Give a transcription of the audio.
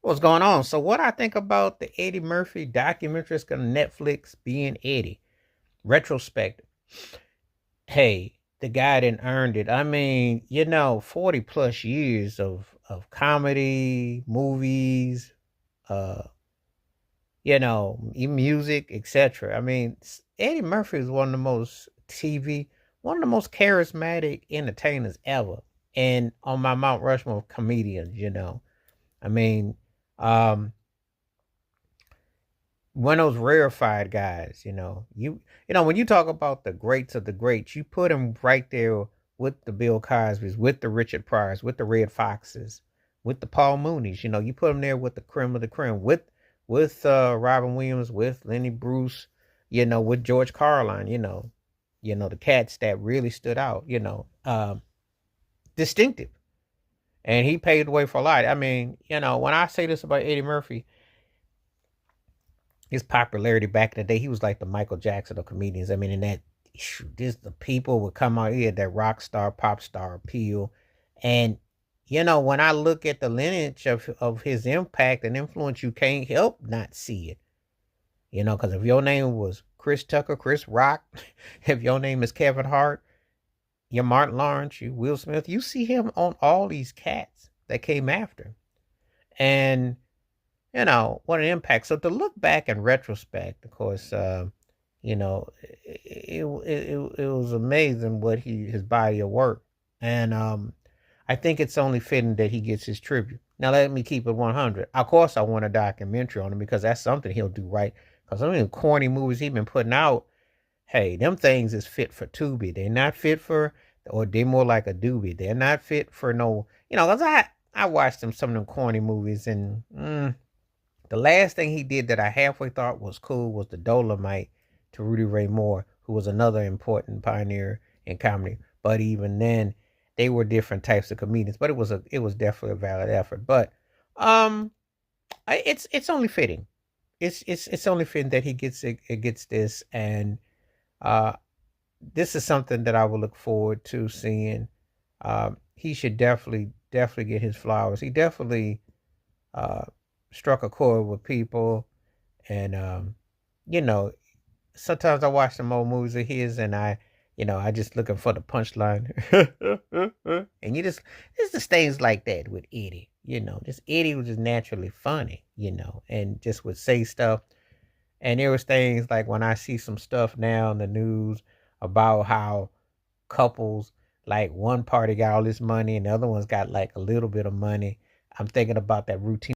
What's going on? So, what I think about the Eddie Murphy documentary is going to Netflix being Eddie retrospective. Hey, the guy didn't earned it. I mean, 40 plus years of comedy, movies, uh, music, etc. I mean, Eddie Murphy is one of the most TV, one of the most charismatic entertainers ever, and on my Mount Rushmore of comedians. I mean, um, one of those rarefied guys. When you talk about the greats of the greats, you put him right there with the Bill Cosby's, with the Richard Pryors, with the Red Foxes, with the Paul Mooney's. You put him there with the creme of the creme, with Robin Williams, with Lenny Bruce, with George Carlin. The cats that really stood out. Distinctive, and he paved the way for a lot. I mean, when I say this about Eddie Murphy, his popularity back in the day, he was like the Michael Jackson of comedians. I mean, in that, this the people would come out here, that rock star, pop star appeal. And, when I look at the lineage of his impact and influence, you can't help not see it. Because if your name was Chris Tucker, Chris Rock, if your name is Kevin Hart, you're Martin Lawrence, you Will Smith, you see him on all these cats that came after. And what an impact. So to look back in retrospect, of course, it was amazing what his body of work. And I think it's only fitting that he gets his tribute. Now, let me keep it 100. Of course, I want a documentary on him because that's something he'll do right. Because some of the corny movies he's been putting out, hey, them things is fit for Tubi. They're not fit for, or they're more like a doobie. They're not fit for no, because I watched some of them corny movies, and the last thing he did that I halfway thought was cool was the Dolomite to Rudy Ray Moore, who was another important pioneer in comedy. But even then, they were different types of comedians. But it was definitely a valid effort. But it's only fitting. It's only fitting that he gets this, and uh, this is something that I will look forward to seeing. He should definitely get his flowers. He definitely uh, struck a chord with people, and you know, sometimes I watch some old movies of his, and I just looking for the punchline, and it's just things like that with Eddie. Just Eddie was just naturally funny, and just would say stuff. And there was things like when I see some stuff now in the news about how couples, like one party got all this money and the other one's got like a little bit of money. I'm thinking about that routine